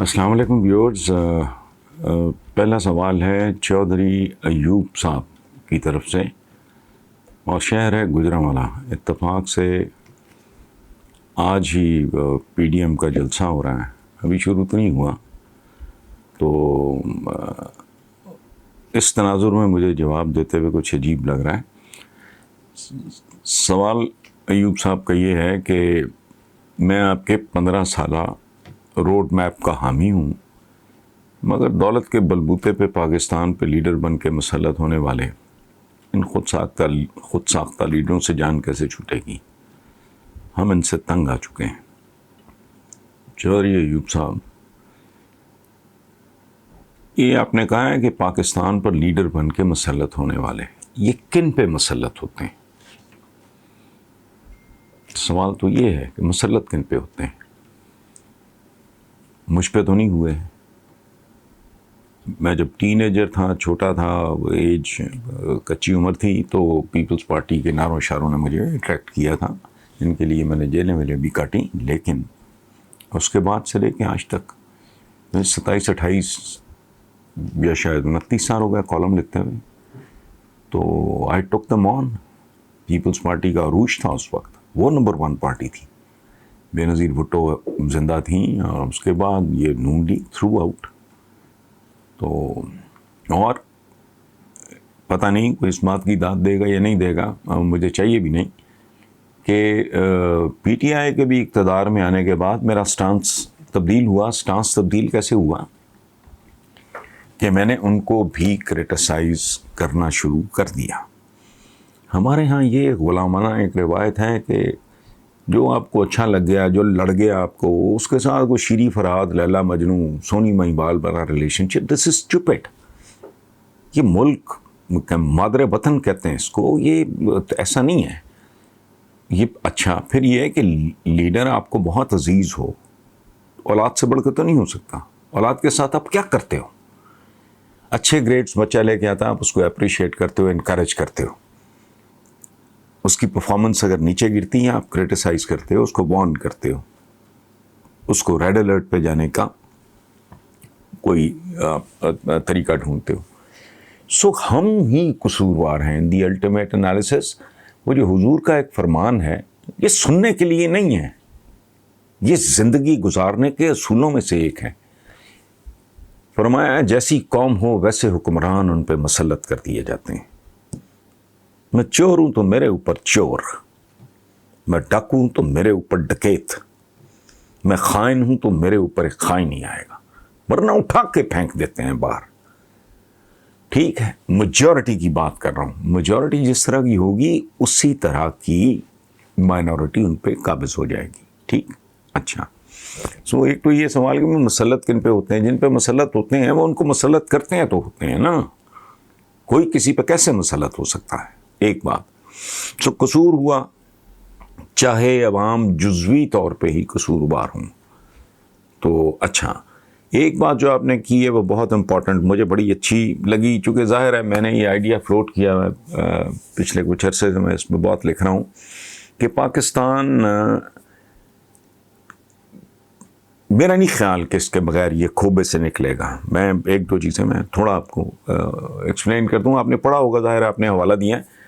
السلام علیکم ویورز. پہلا سوال ہے چودھری ایوب صاحب کی طرف سے اور شہر ہے گوجرانوالہ. اتفاق سے آج ہی پی ڈی ایم کا جلسہ ہو رہا ہے, ابھی شروع تو نہیں ہوا, تو اس تناظر میں مجھے جواب دیتے ہوئے کچھ عجیب لگ رہا ہے. سوال ایوب صاحب کا یہ ہے کہ میں آپ کے 15 سالہ روڈ میپ کا حامی ہوں, مگر دولت کے بلبوتے پہ پاکستان پہ لیڈر بن کے مسلط ہونے والے ان خود ساختہ لیڈروں سے جان کیسے چھوٹے گی؟ ہم ان سے تنگ آ چکے ہیں. چودھری ایوب صاحب, یہ آپ نے کہا ہے کہ پاکستان پر لیڈر بن کے مسلط ہونے والے, یہ کن پہ مسلط ہوتے ہیں؟ سوال تو یہ ہے کہ مسلط کن پہ ہوتے ہیں؟ مجھ پہ تو نہیں ہوئے. میں جب ٹین ایجر تھا, چھوٹا تھا, ایج کچی عمر تھی, تو پیپلز پارٹی کے نعروں اشاروں نے مجھے اٹریکٹ کیا تھا, جن کے لیے میں نے جیلیں ویلیں بھی کاٹی. لیکن اس کے بعد سے لے کے آج تک 27-28 یا شاید 29 سال ہو گیا کالم لکھتے ہوئے. تو آئی ٹک دم آن. پیپلز پارٹی کا عروج تھا اس وقت, وہ نمبر 1 پارٹی تھی. بے نظیر بھٹو زندہ تھیں, اور اس کے بعد یہ نون لیگ تھرو آؤٹ. تو اور پتہ نہیں کوئی اس بات کی داد دے گا یا نہیں دے گا, مجھے چاہیے بھی نہیں, کہ پی ٹی آئی کے بھی اقتدار میں آنے کے بعد میرا سٹانس تبدیل ہوا. سٹانس تبدیل کیسے ہوا کہ میں نے ان کو بھی کرٹیسائز کرنا شروع کر دیا. ہمارے ہاں یہ غلامانہ ایک روایت ہے کہ جو آپ کو اچھا لگ گیا, جو لڑ گیا آپ کو, اس کے ساتھ کوئی شیری فرہاد, لیلا مجنو, سونی مہیبال بڑا ریلیشن شپ. دس از اسٹوپڈ. یہ ملک مادر وطن کہتے ہیں اس کو, یہ ایسا نہیں ہے. یہ اچھا پھر یہ ہے کہ لیڈر آپ کو بہت عزیز ہو, اولاد سے بڑھ کے تو نہیں ہو سکتا. اولاد کے ساتھ آپ کیا کرتے ہو؟ اچھے گریڈز بچہ لے کے آتا, آپ اس کو اپریشیٹ کرتے ہو, انکریج کرتے ہو. اس کی پرفارمنس اگر نیچے گرتی ہے, آپ کرٹیسائز کرتے ہو, اس کو وارن کرتے ہو, اس کو ریڈ الرٹ پہ جانے کا کوئی طریقہ ڈھونڈتے ہو. سو ہم ہی قصوروار ہیں. دی الٹیمیٹ انالیسس, وہ جو حضور کا ایک فرمان ہے, یہ سننے کے لیے نہیں ہے, یہ زندگی گزارنے کے اصولوں میں سے ایک ہے. فرمایا جیسی قوم ہو ویسے حکمران ان پہ مسلط کر دیے جاتے ہیں. میں چور ہوں تو میرے اوپر چور, میں ڈاکو ہوں تو میرے اوپر ڈکیت, میں خائن ہوں تو میرے اوپر ایک خائن ہی آئے گا, ورنہ اٹھا کے پھینک دیتے ہیں باہر. ٹھیک ہے, میجورٹی کی بات کر رہا ہوں. میجورٹی جس طرح کی ہوگی اسی طرح کی مائنورٹی ان پہ قابض ہو جائے گی. ٹھیک, اچھا. سو ایک تو یہ سوال کہ مسلط کن پہ ہوتے ہیں؟ جن پہ مسلط ہوتے ہیں وہ ان کو مسلط کرتے ہیں تو ہوتے ہیں نا. کوئی کسی پہ کیسے مسلط ہو سکتا ہے؟ ایک بات. سو قصور ہوا, چاہے عوام جزوی طور پہ ہی قصوروار ہوں. تو اچھا, ایک بات جو آپ نے کی ہے وہ بہت امپورٹنٹ, مجھے بڑی اچھی لگی, چونکہ ظاہر ہے میں نے یہ آئیڈیا فلوٹ کیا ہے پچھلے کچھ عرصے سے, میں اس میں بہت لکھ رہا ہوں کہ پاکستان, میرا نہیں خیال کہ اس کے بغیر یہ کھوبے سے نکلے گا. میں ایک دو چیزیں میں تھوڑا آپ کو ایکسپلین کر دوں. آپ نے پڑھا ہوگا, ظاہر ہے آپ نے حوالہ دیا ہے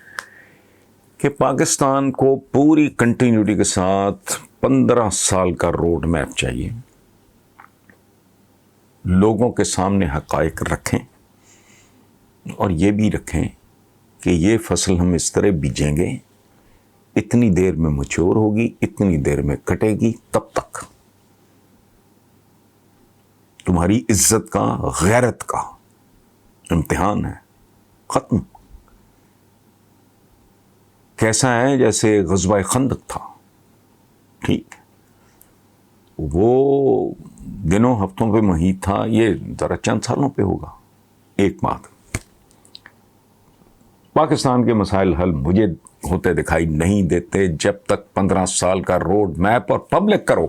کہ پاکستان کو پوری کنٹینیوٹی کے ساتھ 15 سال کا روڈ میپ چاہیے. لوگوں کے سامنے حقائق رکھیں, اور یہ بھی رکھیں کہ یہ فصل ہم اس طرح بیجیں گے, اتنی دیر میں میچور ہوگی, اتنی دیر میں کٹے گی, تب تک تمہاری عزت کا, غیرت کا امتحان ہے. ختم. کیسا ہے؟ جیسے غزوہ خندق تھا. ٹھیک, وہ دنوں ہفتوں پہ محیط تھا, یہ ذرا چند سالوں پہ ہوگا. ایک بات, پاکستان کے مسائل حل مجھے ہوتے دکھائی نہیں دیتے جب تک 15 سال کا روڈ میپ اور پبلک کرو.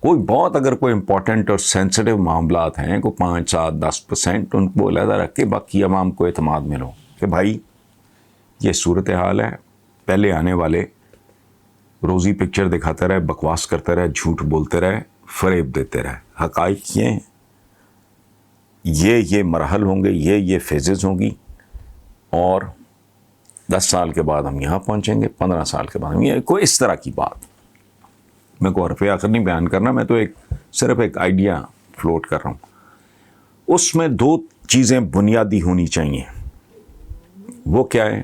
کوئی بہت اگر کوئی امپورٹنٹ اور سینسٹیو معاملات ہیں, کوئی 5-7-10% ان کو علیحدہ رکھ کے باقی عوام کو اعتماد میں لو کہ بھائی یہ صورتحال ہے. پہلے آنے والے روزی پکچر دکھاتے رہے, بکواس کرتے رہے, جھوٹ بولتے رہے, فریب دیتے رہے. حقائق یہ ہیں, یہ مراحل ہوں گے, یہ فیزز ہوں گی, اور 10 سال کے بعد ہم یہاں پہنچیں گے, 15 سال کے بعد ہم یہ, کوئی اس طرح کی بات. میں کو حرف آخر نہیں بیان کرنا, میں تو صرف ایک آئیڈیا فلوٹ کر رہا ہوں. اس میں 2 چیزیں بنیادی ہونی چاہیے. وہ کیا ہے؟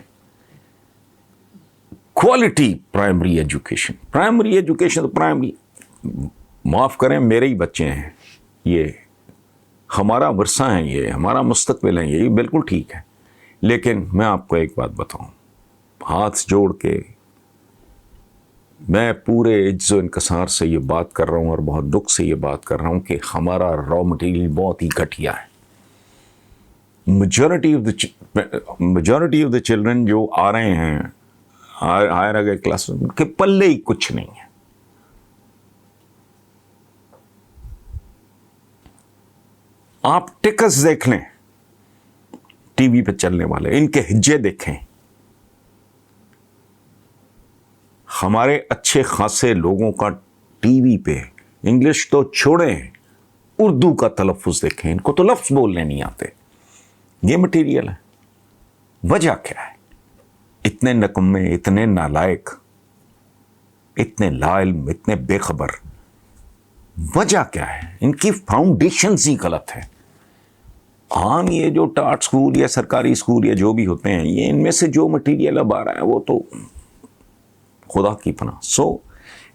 Quality primary education. Primary education تو پرائمری, معاف کریں میرے ہی بچے ہیں, یہ ہمارا ورثہ ہیں, یہ ہمارا مستقبل ہے, یہ بالکل ٹھیک ہے. لیکن میں آپ کو ایک بات بتاؤں, ہاتھ جوڑ کے میں پورے عجز و انکسار سے یہ بات کر رہا ہوں, اور بہت دکھ سے یہ بات کر رہا ہوں کہ ہمارا را مٹیریل بہت ہی گھٹیا ہے. میجورٹی آف دا چلڈرن جو آ رہے ہیں ہائر اگر کلاس, ان کے پلے ہی کچھ نہیں ہے. آپ ٹکس دیکھ لیں ٹی وی پہ چلنے والے, ان کے ہجے دیکھیں. ہمارے اچھے خاصے لوگوں کا ٹی وی پہ انگلش تو چھوڑیں, اردو کا تلفظ دیکھیں, ان کو تو لفظ بولنے نہیں آتے. یہ مٹیریل ہے. وجہ کیا ہے؟ اتنے نکمے, اتنے نالائق, اتنے لا علم, اتنے بے خبر. وجہ کیا ہے؟ ان کی فاؤنڈیشنز ہی غلط ہے. عام یہ جو ٹاٹ سکول یا سرکاری سکول یا جو بھی ہوتے ہیں, یہ ان میں سے جو مٹیریل اب آ رہا ہے وہ تو خدا کی پناہ.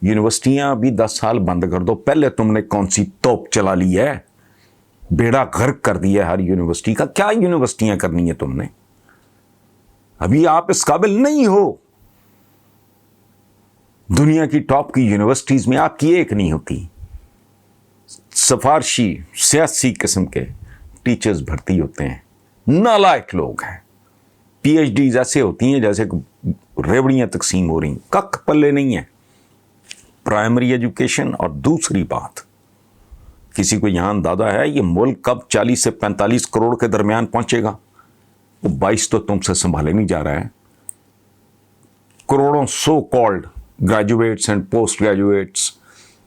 یونیورسٹیاں ابھی 10 سال بند کر دو, پہلے تم نے کون سی توپ چلا لی ہے, بیڑا غرق کر دیا ہر یونیورسٹی کا. کیا یونیورسٹیاں کرنی ہے تم نے؟ ابھی آپ اس قابل نہیں ہو. دنیا کی ٹاپ کی یونیورسٹیز میں آپ کی ایک نہیں ہوتی. سفارشی سیاسی قسم کے ٹیچرز بھرتی ہوتے ہیں, نالائق لوگ ہیں. پی ایچ ڈیز ایسے ہوتی ہیں جیسے ریوڑیاں تقسیم ہو رہی, کک پلے نہیں ہے. Primary education. اور دوسری بات, کسی کو یہاں اندازہ ہے یہ ملک کب 40 سے 45 کروڑ کے درمیان پہنچے گا؟ وہ 22 تو تم سے سنبھالے نہیں جا رہا ہے. کروڑوں so called graduates and post graduates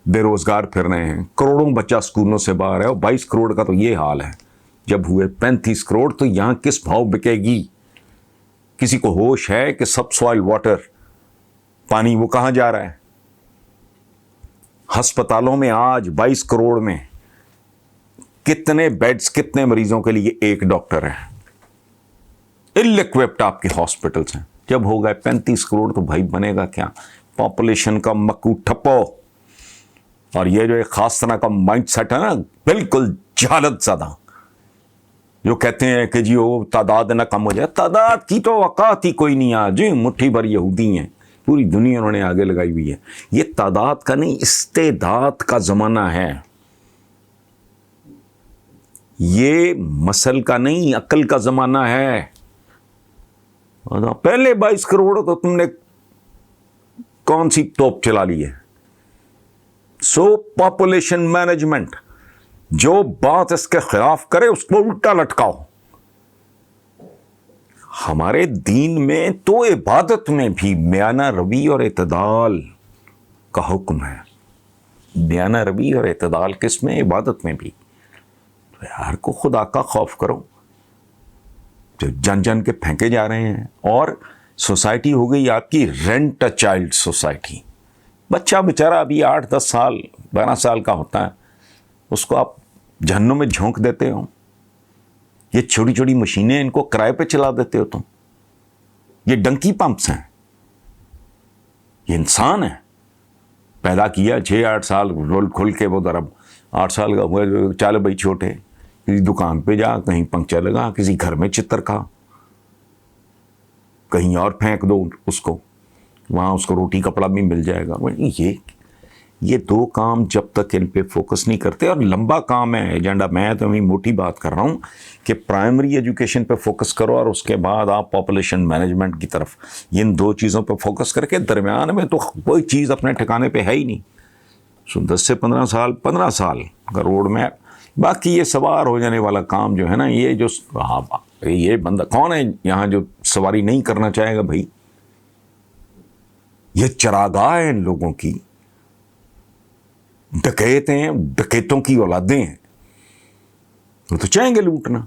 بے روزگار پھر رہے ہیں, کروڑوں بچہ اسکولوں سے باہر ہے, اور 22 کروڑ کا تو یہ حال ہے. جب ہوئے 35 کروڑ تو یہاں کس بھاؤ بکے گی؟ کسی کو ہوش ہے کہ سب سوائل واٹر پانی وہ کہاں جا رہا ہے؟ ہسپتالوں میں آج 22 کروڑ میں کتنے بیڈز, کتنے مریضوں کے لیے ایک ڈاکٹر ہے؟ اِل ایکوپڈ آپ کے ہاسپٹلس ہیں. جب ہو گئے 35 کروڑ تو بھائی بنے گا کیا؟ پاپولیشن کا مکو ٹھپو. اور یہ جو ایک خاص طرح کا مائنڈ سیٹ ہے نا, بالکل جہالت زدہ, جو کہتے ہیں کہ جی وہ تعداد نہ کم ہو جائے. تعداد کی تو اوقات ہی کوئی نہیں. آج مٹھی بھر یہودی ہیں, پوری دنیا انہوں نے آگے لگائی ہوئی ہے. یہ تعداد کا نہیں, استعداد کا زمانہ ہے. یہ مسل کا نہیں, عقل کا زمانہ ہے. پہلے 22 کروڑ تو تم نے کون سی توپ چلا لی ہے؟ پاپولیشن مینجمنٹ, جو بات اس کے خلاف کرے اس کو الٹا لٹکاؤ. ہمارے دین میں تو عبادت میں بھی میانہ روی اور اعتدال کا حکم ہے. میانہ روی اور اعتدال کس میں؟ عبادت میں بھی. تو یار کو خدا کا خوف کرو. جو جن جن کے پھینکے جا رہے ہیں, اور سوسائٹی ہو گئی آپ کی رینٹ اے چائلڈ سوسائٹی. بچہ بیچارہ ابھی 8-10 سال 12 سال کا ہوتا ہے, اس کو آپ جہنم میں جھونک دیتے ہو. یہ چھوٹی چھوٹی مشینیں ان کو کرائے پہ چلا دیتے ہو تم. یہ ڈنکی پمپس ہیں. یہ انسان ہے, پیدا کیا 6-8 سال رول کھل کے, وہ ذرا 8 سال کا ہوا, چال بھائی چھوٹے, کسی دکان پہ جا, کہیں پنکچر لگا, کسی گھر میں چتر کھا, کہیں اور پھینک دو اس کو, وہاں اس کو روٹی کپڑا بھی مل جائے گا. یہ 2 کام جب تک ان پہ فوکس نہیں کرتے, اور لمبا کام ہے ایجنڈا. میں تو ابھی موٹی بات کر رہا ہوں کہ پرائمری ایجوکیشن پہ فوکس کرو, اور اس کے بعد آپ پاپولیشن مینجمنٹ کی طرف, ان 2 چیزوں پہ فوکس کر کے درمیان میں تو کوئی چیز اپنے ٹھکانے پہ ہے ہی نہیں. 10 سے 15 سال کا روڈ میپ. باقی یہ سوار ہو جانے والا کام جو ہے نا, یہ جو یہ بندہ کون ہے یہاں جو سواری نہیں کرنا چاہے گا بھائی؟ یہ چراگاہ ہے ان لوگوں کی. ڈکیت ہیں, ڈکیتوں کی اولادیں ہیں, وہ تو چاہیں گے لوٹنا.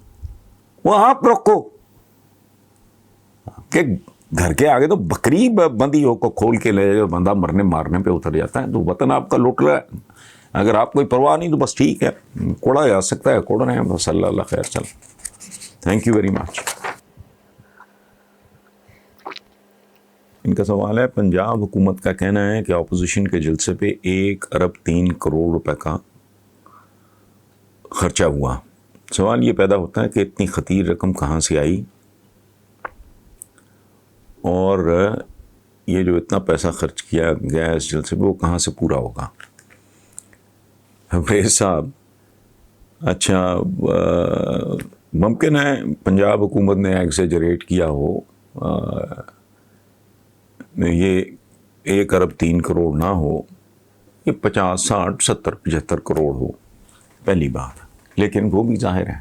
وہ آپ روکو کہ گھر کے آگے تو بکری بندی ہو کو کھول کے لے جائے, بندہ مرنے مارنے پہ اتر جاتا ہے, تو وطن آپ کا لوٹ رہا ہے. اگر آپ کوئی پرواہ نہیں تو بس ٹھیک ہے, کوڑا جا سکتا ہے, کوڑ رہے ہیں بس. اللہ خیر. چل, تھینک یو ویری مچ. ان کا سوال ہے, پنجاب حکومت کا کہنا ہے کہ اپوزیشن کے جلسے پہ 1.3 ارب روپے کا خرچہ ہوا. سوال یہ پیدا ہوتا ہے کہ اتنی خطیر رقم کہاں سے آئی, اور یہ جو اتنا پیسہ خرچ کیا گیا اس جلسے پہ وہ کہاں سے پورا ہوگا. بھائی صاحب, اچھا ممکن ہے پنجاب حکومت نے ایگزیجریٹ کیا ہو, یہ 1.3 ارب نہ ہو, یہ 50, 60, 70, 75 کروڑ ہو, پہلی بات. لیکن وہ بھی ظاہر ہے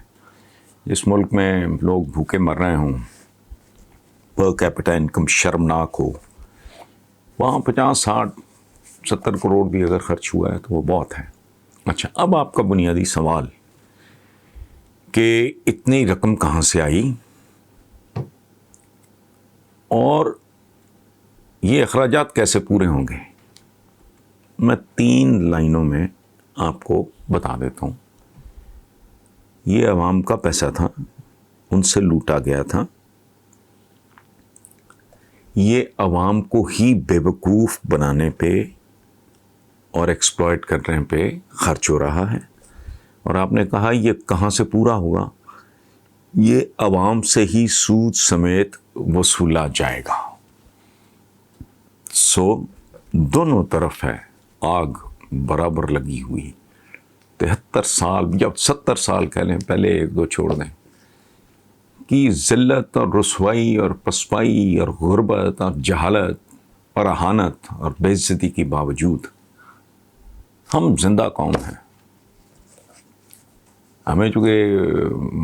جس ملک میں لوگ بھوکے مر رہے ہوں, پر کیپٹا انکم شرمناک ہو, وہاں 50, 60, 70 کروڑ بھی اگر خرچ ہوا ہے تو وہ بہت ہے. اچھا, اب آپ کا بنیادی سوال کہ اتنی رقم کہاں سے آئی اور یہ اخراجات کیسے پورے ہوں گے, میں 3 لائنوں میں آپ کو بتا دیتا ہوں. یہ عوام کا پیسہ تھا, ان سے لوٹا گیا تھا, یہ عوام کو ہی بے وقوف بنانے پہ اور ایکسپلائٹ کرنے پہ خرچ ہو رہا ہے. اور آپ نے کہا یہ کہاں سے پورا ہوگا, یہ عوام سے ہی سود سمیت وصولا جائے گا. سو دونوں طرف ہے آگ برابر لگی ہوئی. 73 سال یا 70 سال کہہ لیں, پہلے 1-2 چھوڑ دیں, کی ذلت اور رسوائی اور پسپائی اور غربت اور جہالت اور اہانت اور بے عزتی کے باوجود ہم زندہ قوم ہیں. ہمیں چونکہ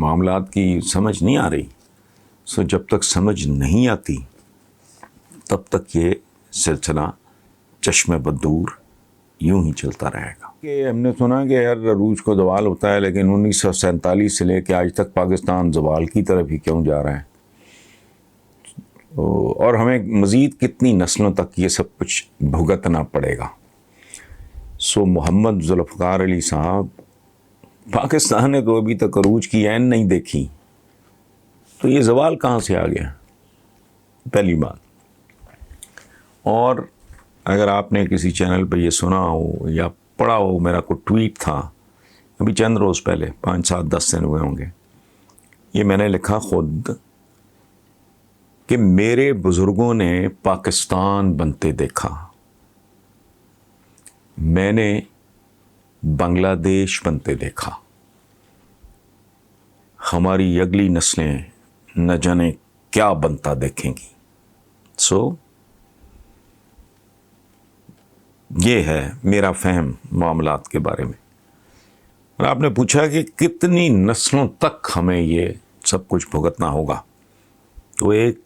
معاملات کی سمجھ نہیں آ رہی, سو جب تک سمجھ نہیں آتی تب تک یہ سلسلہ چشم بدور یوں ہی چلتا رہے گا. کہ ہم نے سنا کہ ہر عروج کو زوال ہوتا ہے, لیکن 1947 سے لے کے آج تک پاکستان زوال کی طرف ہی کیوں جا رہا ہے, اور ہمیں مزید کتنی نسلوں تک یہ سب کچھ بھگتنا پڑے گا. سو محمد ذوالفقار علی صاحب, پاکستان نے تو ابھی تک عروج کی عین نہیں دیکھی, تو یہ زوال کہاں سے آ گیا, پہلی بات. اور اگر آپ نے کسی چینل پہ یہ سنا ہو یا پڑھا ہو, میرا کوئی ٹویٹ تھا ابھی چند روز پہلے, 5, 7, 10 دن ہوئے ہوں گے, یہ میں نے لکھا خود کہ میرے بزرگوں نے پاکستان بنتے دیکھا, میں نے بنگلہ دیش بنتے دیکھا, ہماری اگلی نسلیں نہ جانے کیا بنتا دیکھیں گی. سو یہ ہے میرا فہم معاملات کے بارے میں. اور آپ نے پوچھا کہ کتنی نسلوں تک ہمیں یہ سب کچھ بھگتنا ہوگا, تو ایک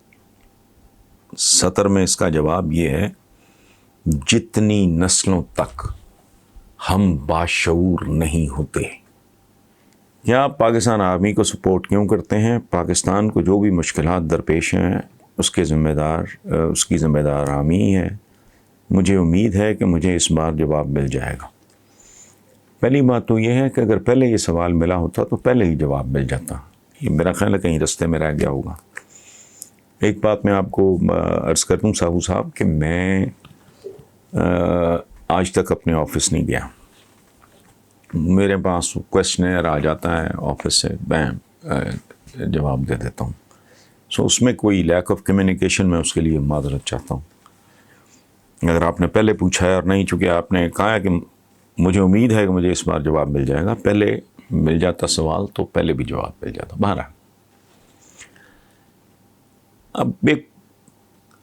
سطر میں اس کا جواب یہ ہے, جتنی نسلوں تک ہم باشعور نہیں ہوتے. کیا آپ پاکستان آرمی کو سپورٹ کیوں کرتے ہیں؟ پاکستان کو جو بھی مشکلات درپیش ہیں اس کی ذمہ دار عوامی ہے. مجھے امید ہے کہ مجھے اس بار جواب مل جائے گا. پہلی بات تو یہ ہے کہ اگر پہلے یہ سوال ملا ہوتا تو پہلے ہی جواب مل جاتا. یہ میرا خیال ہے کہیں رستے میں رہ گیا ہوگا. ایک بات میں آپ کو عرض کر دوں ساہو صاحب کہ میں آج تک اپنے آفس نہیں گیا. میرے پاس کویسچنر آ جاتا ہے آفس سے, میں جواب دے دیتا ہوں. سو اس میں کوئی لیک آف کمیونیکیشن, میں اس کے لیے معذرت چاہتا ہوں. اگر آپ نے پہلے پوچھا ہے اور نہیں, چونکہ آپ نے کہا کہ مجھے امید ہے کہ مجھے اس بار جواب مل جائے گا, پہلے مل جاتا سوال تو پہلے بھی جواب مل جاتا. بہرحال اب ایک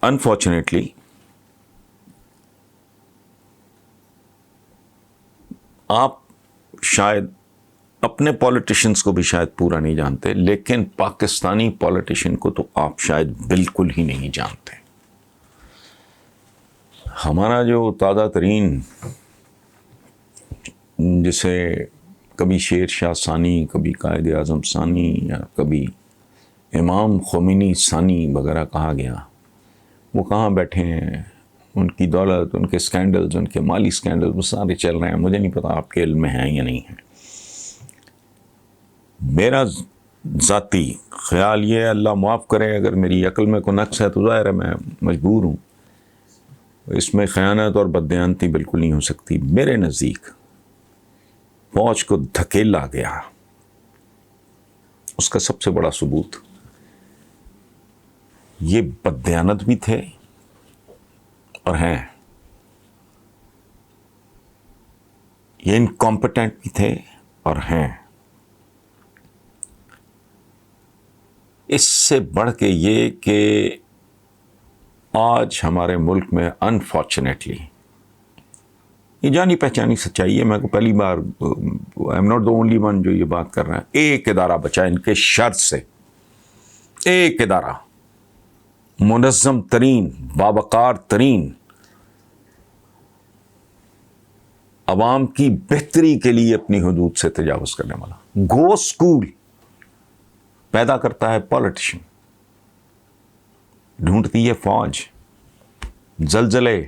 انفارچونیٹلی آپ شاید اپنے پولیٹیشنز کو بھی شاید پورا نہیں جانتے, لیکن پاکستانی پولیٹیشن کو تو آپ شاید بالکل ہی نہیں جانتے. ہمارا جو تازہ ترین جسے کبھی شیر شاہ ثانی، کبھی قائد اعظم ثانی، یا کبھی امام خمینی ثانی وغیرہ کہا گیا، وہ کہاں بیٹھے ہیں؟ ان کی دولت، ان کے سکینڈلز، ان کے مالی سکینڈلز وہ سارے چل رہے ہیں. مجھے نہیں پتا آپ کے علم میں ہیں یا نہیں ہیں. میرا ذاتی خیال یہ ہے، اللہ معاف کرے اگر میری عقل میں کوئی نقص ہے تو ظاہر ہے میں مجبور ہوں، اس میں خیانت اور بددیانتی بالکل نہیں ہو سکتی. میرے نزدیک فوج کو دھکیلا گیا، اس کا سب سے بڑا ثبوت یہ بددیانت بھی تھے اور ہیں، یہ انکمپٹنٹ بھی تھے اور ہیں. اس سے بڑھ کے یہ کہ آج ہمارے ملک میں انفارچونیٹلی یہ جانی پہچانی سچائی ہے، میں کو پہلی بار I am not the only one جو یہ بات کر رہا ہے، ایک ادارہ بچا ان کے شر سے، ایک ادارہ منظم ترین، باوقار ترین، عوام کی بہتری کے لیے اپنی حدود سے تجاوز کرنے والا. گو اسکول پیدا کرتا ہے پالیٹیشین، ڈھونڈتی ہے فوج، زلزلے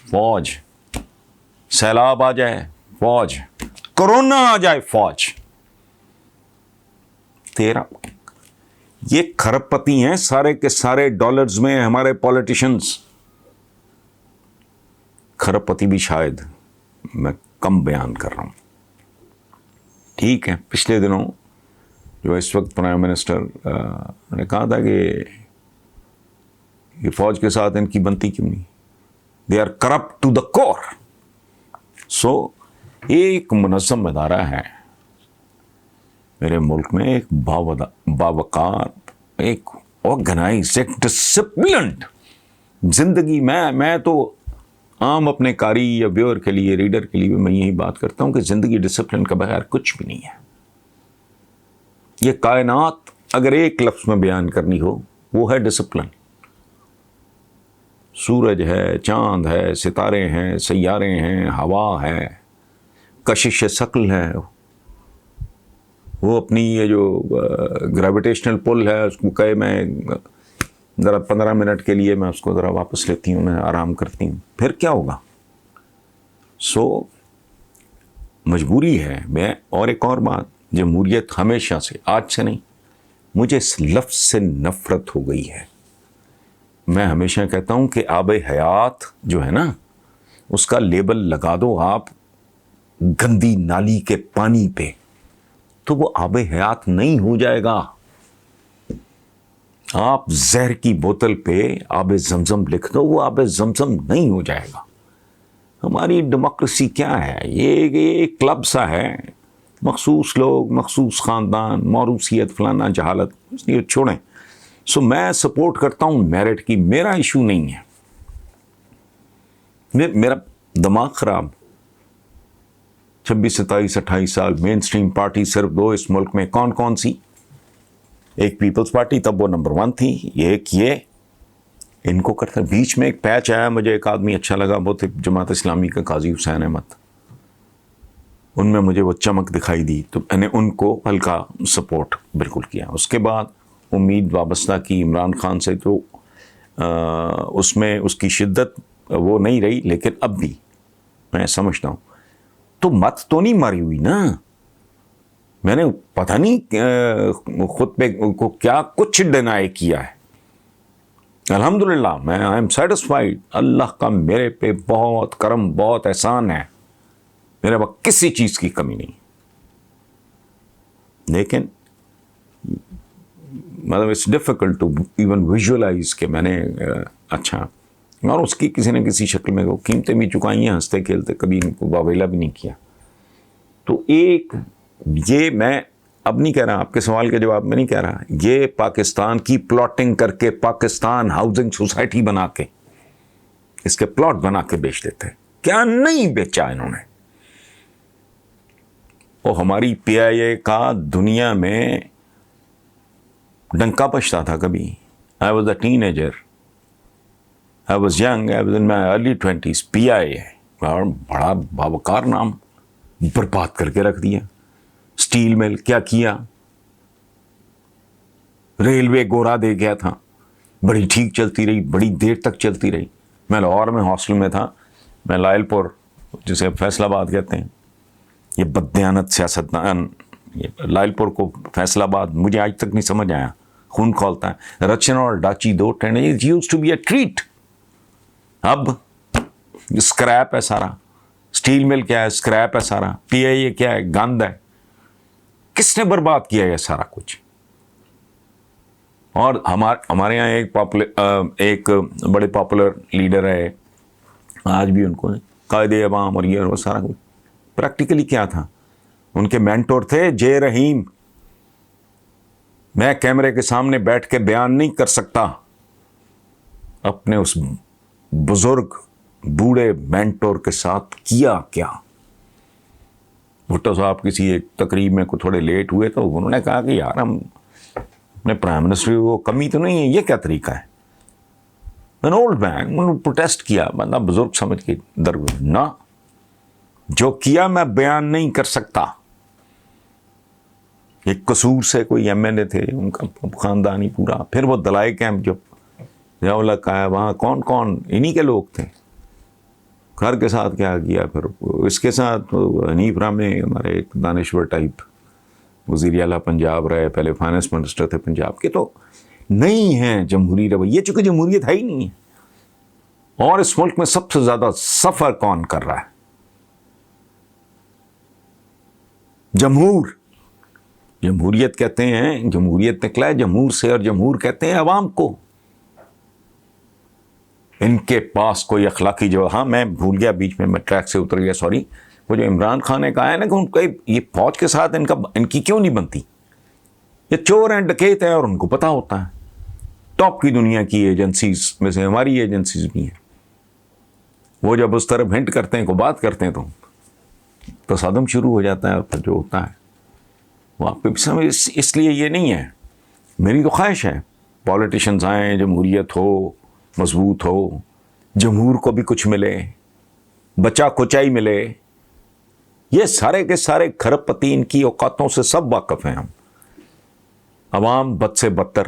فوج، سیلاب آ جائے فوج، کرونا آ جائے فوج. یہ کھرب پتی ہیں سارے کے سارے ڈالرز میں ہمارے پالیٹیشنز. کھرب پتی بھی شاید میں کم بیان کر رہا ہوں. ٹھیک ہے، پچھلے دنوں جو اس وقت پرائم منسٹر نے کہا تھا کہ یہ فوج کے ساتھ ان کی بنتی کیوں نہیں، they are corrupt to the core. So ایک منظم ادارہ ہے میرے ملک میں، ایک باوقار، ایک آرگنائز، ایک ڈسپلنڈ زندگی. میں تو عام اپنے قاری یا ویور کے لیے، ریڈر کے لیے میں یہی بات کرتا ہوں کہ زندگی ڈسپلن کے بغیر کچھ بھی نہیں ہے. یہ کائنات اگر ایک لفظ میں بیان کرنی ہو وہ ہے ڈسپلن. سورج ہے، چاند ہے، ستارے ہیں، سیارے ہیں، ہوا ہے، کشش ثقل ہے، وہ اپنی یہ جو گریویٹیشنل پل ہے اس کو کہے میں ذرا 15 منٹ کے لیے میں اس کو ذرا واپس لیتی ہوں، میں آرام کرتی ہوں، پھر کیا ہوگا؟ سو مجبوری ہے. میں اور ایک اور بات، جمہوریت ہمیشہ سے، آج سے نہیں، مجھے اس لفظ سے نفرت ہو گئی ہے. میں ہمیشہ کہتا ہوں کہ آب حیات جو ہے نا، اس کا لیبل لگا دو آپ گندی نالی کے پانی پہ تو وہ آب حیات نہیں ہو جائے گا. آپ زہر کی بوتل پہ آب زمزم لکھ دو، وہ آب زمزم نہیں ہو جائے گا. ہماری ڈیموکریسی کیا ہے؟ یہ کلب سا ہے، مخصوص لوگ، مخصوص خاندان، موروثیت، فلانا، جہالت، اس لیے چھوڑیں. سو میں سپورٹ کرتا ہوں میرٹ کی، میرا ایشو نہیں ہے. میرا دماغ خراب. 26 27 28 سال مین سٹریم پارٹی صرف دو اس ملک میں، کون کون سی؟ ایک پیپلز پارٹی، تب وہ نمبر 1 تھی، ایک یہ ان کو کرتا. بیچ میں ایک پیچ آیا، مجھے ایک آدمی اچھا لگا بہت، جماعت اسلامی کا قاضی حسین احمد، ان میں مجھے وہ چمک دکھائی دی تو میں نے ان کو ہلکا سپورٹ بالکل کیا. اس کے بعد امید وابستہ کی عمران خان سے، تو اس میں اس کی شدت وہ نہیں رہی، لیکن اب بھی میں سمجھتا ہوں تو مت تو نہیں ماری ہوئی نا. میں نے پتہ نہیں خود پہ کو کیا کچھ ڈینائی کیا ہے. الحمدللہ میں آئی ایم سیٹسفائیڈ، اللہ کا میرے پہ بہت کرم، بہت احسان ہے، میرے پاس کسی چیز کی کمی نہیں. لیکن مطلب it's difficult to even visualize کہ میں نے اچھا، اور اس کی کسی نہ کسی شکل میں وہ قیمتیں بھی چکائی ہیں، ہنستے کھیلتے، کبھی ان کو واویلا بھی نہیں کیا. تو ایک یہ میں اب نہیں کہہ رہا، آپ کے سوال کے جواب میں نہیں کہہ رہا، یہ پاکستان کی پلاٹنگ کر کے، پاکستان ہاؤسنگ سوسائٹی بنا کے، اس کے پلاٹ بنا کے بیچ دیتے. کیا نہیں بیچا انہوں نے؟ وہ ہماری پی آئی اے کا دنیا میں ڈنکا بجتا تھا کبھی. I was a teenager, I was young, I was in my early 20s. پی آئی اے بڑا باوقار نام، برباد کر کے رکھ دیا. اسٹیل مل کیا کیا, ریلوے گورا دے گیا تھا, بڑی ٹھیک چلتی رہی, بڑی دیر تک چلتی رہی. میں لاہور میں ہاسٹل میں تھا, میں لائل پور جسے فیصل آباد کہتے ہیں, یہ بددیانت سیاستدان لائل پور کو فیصل آباد مجھے آج تک نہیں سمجھ آیا, خون کھولتا ہے. رچنا اور ڈاچی دو ٹرینیں used to be a treat. اب اسکریپ ہے سارا, اسٹیل مل کیا ہے, اسکریپ ہے سارا, پی آئی اے کیا ہے, گند ہے. کس نے برباد کیا یہ سارا کچھ؟ اور ہمارے یہاں ایک بڑے پاپولر لیڈر ہے, آج بھی ان کو قائد عوام اور یہ اور سارا کچھ. پریکٹیکلی کیا تھا, ان کے مینٹور تھے جے رحیم. میں کیمرے کے سامنے بیٹھ کے بیان نہیں کر سکتا اپنے اس بزرگ بوڑھے مینٹور کے ساتھ کیا کیا. بھٹو صاحب کسی ایک تقریب میں تھوڑے لیٹ ہوئے تو انہوں نے کہا کہ یار ہم اپنے پرائم منسٹر کو کمی تو نہیں ہے, یہ کیا طریقہ ہے. ان اولڈ مین, انہوں نے پروٹیسٹ کیا, بندہ بزرگ سمجھ کے نہ, جو کیا میں بیان نہیں کر سکتا. ایک قصور سے کوئی ایم این اے تھے, ان کا خاندانی پورا, پھر وہ دلائی کیمپ جو ضیاء کا ہے وہاں کون کون انہی کے لوگ تھے. گھر کے ساتھ کیا کیا, پھر اس کے ساتھ حنیف رامی ہمارے ایک دانشور ٹائپ وزیر اعلیٰ پنجاب رہے, پہلے فائنانس منسٹر تھے پنجاب کے. تو نہیں ہیں جمہوری رویے, چونکہ جمہوریت ہے ہی نہیں ہے. اور اس ملک میں سب سے زیادہ سفر کون کر رہا ہے؟ جمہوریت کہتے ہیں, جمہوریت نکلا ہے جمہور سے, اور جمہور کہتے ہیں عوام کو. ان کے پاس کوئی اخلاقی جو, ہاں میں بھول گیا بیچ میں ٹریک سے اتر گیا, سوری. وہ جو عمران خان نے کہا ہے نا کہ ان کو یہ فوج کے ساتھ ان کی کیوں نہیں بنتی, یہ چور ہیں ڈکیت ہیں اور ان کو پتہ ہوتا ہے. ٹاپ کی دنیا کی ایجنسیز میں سے ہماری ایجنسیز بھی ہیں, وہ جب اس طرح ہنٹ کرتے ہیں, کو بات کرتے ہیں تو تصادم شروع ہو جاتا ہے. اور پھر جو ہوتا ہے وہ آپ پہ بھی سمجھ. اس لیے یہ نہیں ہے, میری تو خواہش ہے پالیٹیشنز آئیں, جمہوریت ہو, مضبوط ہو, جمہور کو بھی کچھ ملے, بچا کچائی ملے. یہ سارے کے سارے کھرب پتی ان کی اوقاتوں سے سب واقف ہیں ہم. عوام بد سے بدتر,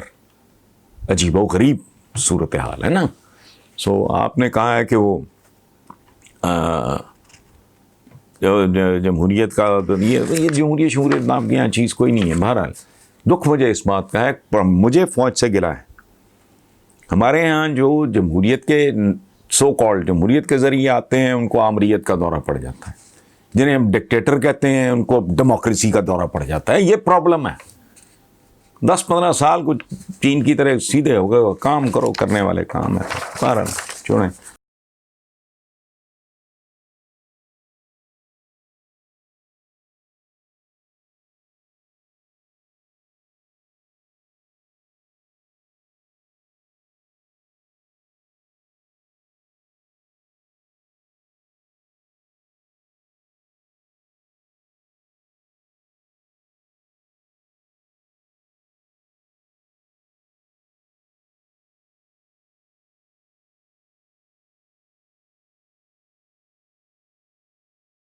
عجیب و غریب صورتحال ہے نا. سو آپ نے کہا ہے کہ وہ جمہوریت کا یہ جمہوریت نام کی یہاں چیز کوئی نہیں ہے. بہرحال دکھ مجھے اس بات کا ہے, پر مجھے فوج سے گلا ہے. ہمارے ہاں جو جمہوریت کے سو کالڈ جمہوریت کے ذریعے آتے ہیں ان کو آمریت کا دورہ پڑ جاتا ہے, جنہیں ہم ڈکٹیٹر کہتے ہیں ان کو ڈیموکریسی کا دورہ پڑ جاتا ہے. یہ پرابلم ہے. 10-15 سال کچھ چین کی طرح سیدھے ہو گئے, کام کرو, کرنے والے کام ہے. بہرحال چھوڑیں.